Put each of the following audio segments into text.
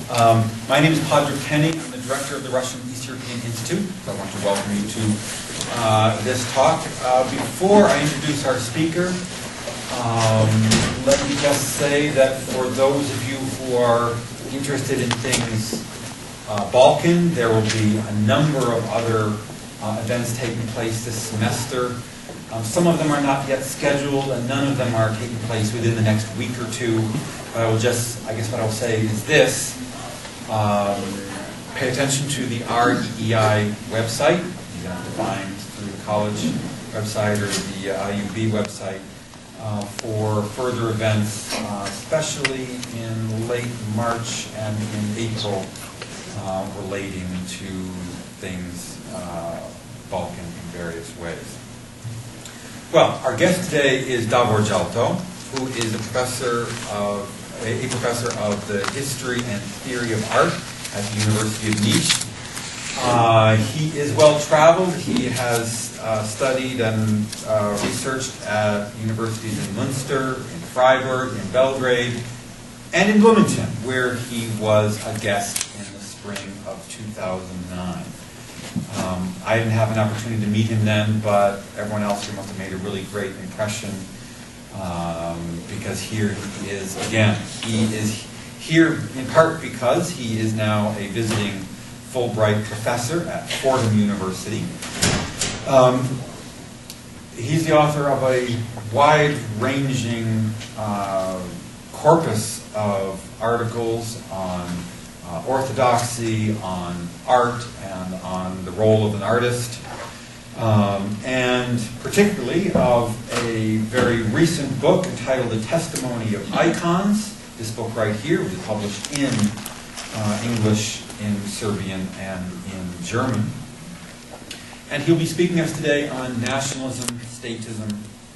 My name is Padre Penny. I'm the director of the Russian East European Institute. I want to welcome you to this talk. Before I introduce our speaker, let me just say that for those of you who are interested in things Balkan, there will be a number of other events taking place this semester. Some of them are not yet scheduled, and none of them are taking place within the next week or two. But I guess what I'll say is this. Pay attention to the REEI website. You have to find through the college website or the IUB website for further events, especially in late March and in April, relating to things Balkan in various ways. Well, our guest today is Davor Džalto, who is a professor of the history and theory of art at the University of Niš. He is well-traveled. He has studied and researched at universities in Münster, in Freiburg, in Belgrade, and in Bloomington, where he was a guest in the spring of 2009. I didn't have an opportunity to meet him then, but everyone else here must have made a really great impression because here he is again. He is here in part because he is now a visiting Fulbright professor at Fordham University. He's the author of a wide-ranging corpus of articles on orthodoxy, on art, and on the role of an artist, and particularly of a very recent book entitled The Testimony of Icons. This book right here was published in English, in Serbian, and in German. And he'll be speaking to us today on nationalism, statism,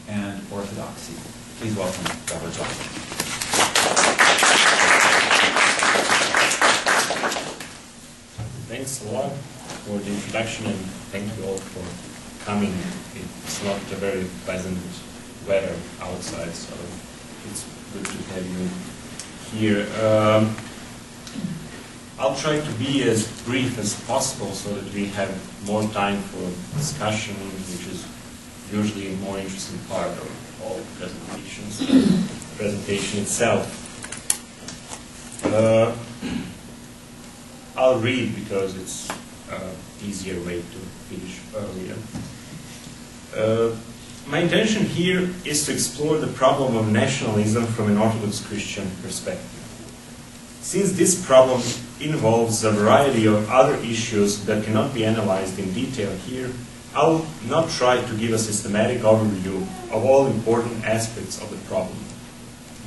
and orthodoxy. Please welcome Davor Džalto. Thanks a lot for the introduction, and thank you all for coming. It's not a very pleasant weather outside, so it's good to have you here. I'll try to be as brief as possible so that we have more time for discussion, which is usually a more interesting part of all presentations, the presentation itself. I'll read because it's an easier way to finish earlier. My intention here is to explore the problem of nationalism from an Orthodox Christian perspective. Since this problem involves a variety of other issues that cannot be analyzed in detail here, I will not try to give a systematic overview of all important aspects of the problem.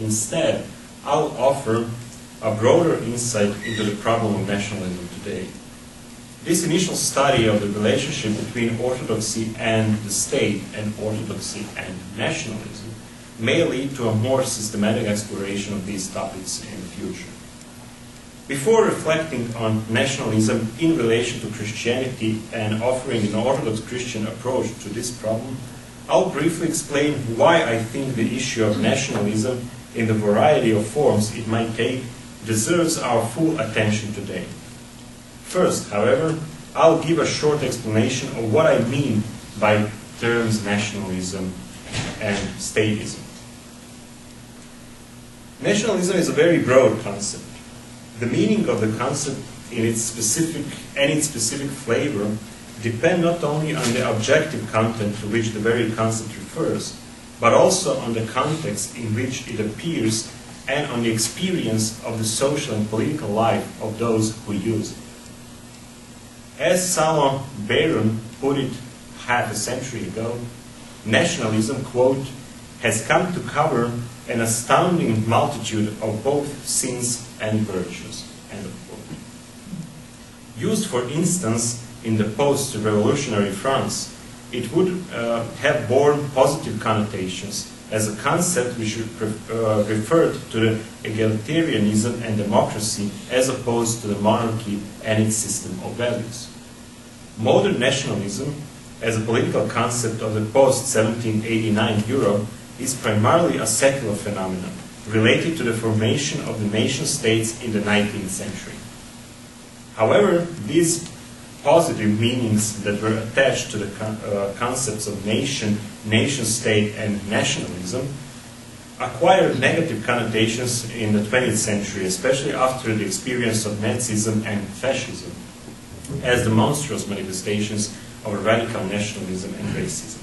Instead, I will offer a broader insight into the problem of nationalism today. This initial study of the relationship between orthodoxy and the state and orthodoxy and nationalism may lead to a more systematic exploration of these topics in the future. Before reflecting on nationalism in relation to Christianity and offering an Orthodox Christian approach to this problem, I'll briefly explain why I think the issue of nationalism in the variety of forms it might take deserves our full attention today. First, however, I'll give a short explanation of what I mean by terms nationalism and statism. Nationalism is a very broad concept. The meaning of the concept in its specific flavor depend not only on the objective content to which the very concept refers, but also on the context in which it appears and on the experience of the social and political life of those who use it. As Salon Bayron put it half a century ago, nationalism, quote, has come to cover an astounding multitude of both sins and virtues, end of quote. Used, for instance, in the post-revolutionary France, it would have borne positive connotations as a concept which referred to the egalitarianism and democracy as opposed to the monarchy and its system of values. Modern nationalism, as a political concept of the post-1789 Europe, is primarily a secular phenomenon, related to the formation of the nation-states in the 19th century. However, these positive meanings that were attached to the concepts of nation, nation-state, and nationalism acquired negative connotations in the 20th century, especially after the experience of Nazism and fascism, as the monstrous manifestations of a radical nationalism and racism.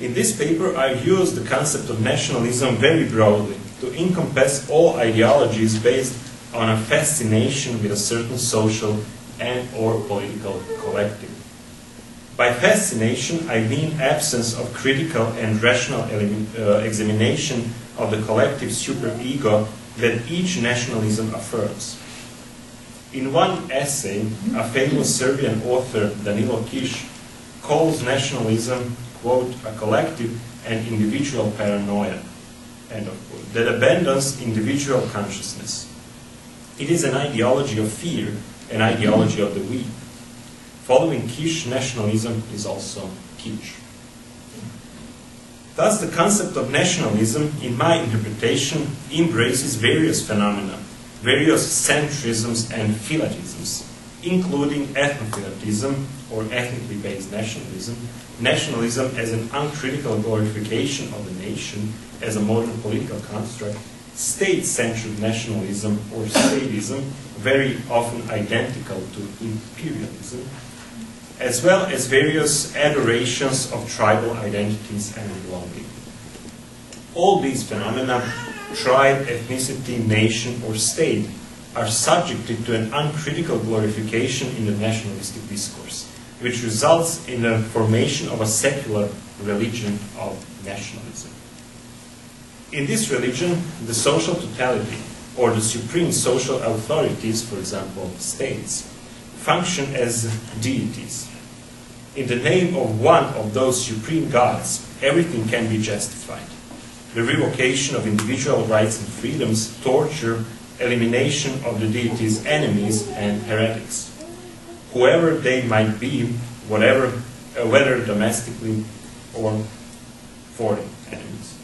In this paper, I use the concept of nationalism very broadly to encompass all ideologies based on a fascination with a certain social and or political collective. By fascination, I mean absence of critical and rational examination of the collective superego that each nationalism affirms. In one essay, a famous Serbian author, Danilo Kiš, calls nationalism, quote, a collective and individual paranoia, end of quote, that abandons individual consciousness. It is an ideology of fear, an ideology of the weak. Following Kiš, nationalism is also kitsch. Thus, the concept of nationalism, in my interpretation, embraces various phenomena, various centrisms and philatisms, including ethnophilatism, or ethnically based nationalism, nationalism as an uncritical glorification of the nation as a modern political construct, state-centered nationalism, or statism, very often identical to imperialism, as well as various adorations of tribal identities and belonging. All these phenomena, tribe, ethnicity, nation, or state, are subjected to an uncritical glorification in the nationalistic discourse, which results in the formation of a secular religion of nationalism. In this religion, the social totality, or the supreme social authorities, for example, states, function as deities. In the name of one of those supreme gods, everything can be justified. The revocation of individual rights and freedoms, torture, elimination of the deity's enemies and heretics, whoever they might be, whether domestically or foreign enemies.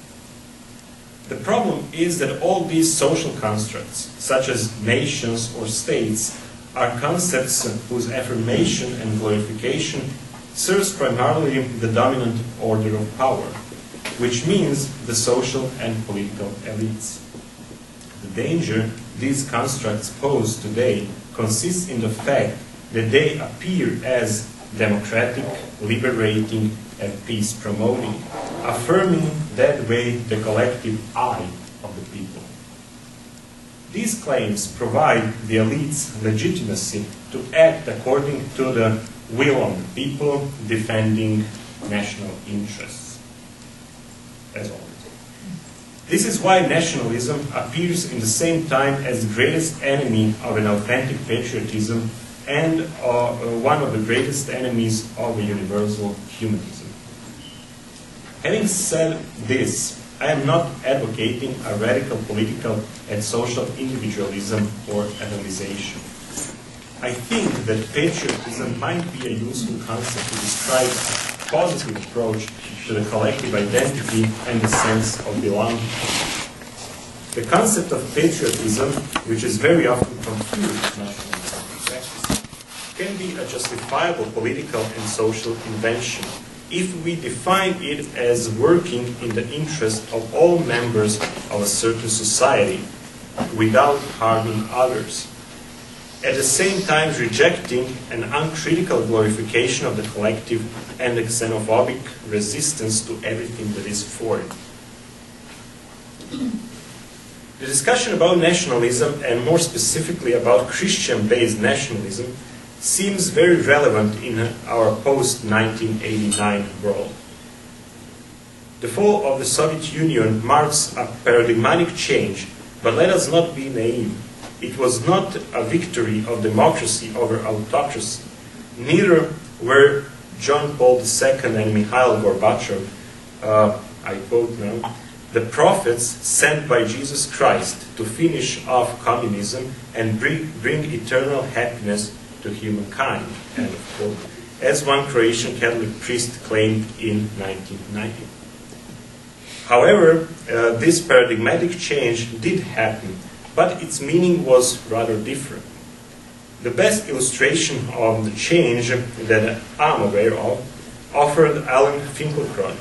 The problem is that all these social constructs, such as nations or states, are concepts whose affirmation and glorification serves primarily the dominant order of power, which means the social and political elites. The danger these constructs pose today consists in the fact that they appear as democratic, liberating, and peace-promoting, affirming that way the collective I of the people. These claims provide the elites legitimacy to act according to the will of the people, defending national interests, as always. This is why nationalism appears in the same time as the greatest enemy of an authentic patriotism and one of the greatest enemies of a universal humanism. Having said this, I am not advocating a radical political and social individualism or atomization. I think that patriotism might be a useful concept to describe a positive approach to the collective identity and the sense of belonging. The concept of patriotism, which is very often confused with nationalism in practice, can be a justifiable political and social invention if we define it as working in the interest of all members of a certain society without harming others, at the same time rejecting an uncritical glorification of the collective and a xenophobic resistance to everything that is foreign. The discussion about nationalism, and more specifically about Christian-based nationalism, seems very relevant in our post-1989 world. The fall of the Soviet Union marks a paradigmatic change, but let us not be naive. It was not a victory of democracy over autocracy. Neither were John Paul II and Mikhail Gorbachev, I quote now, the prophets sent by Jesus Christ to finish off communism and bring eternal happiness to humankind, end of quote, as one Croatian Catholic priest claimed in 1990. However, this paradigmatic change did happen, but its meaning was rather different. The best illustration of the change that I'm aware of offered Alan Finkielkraut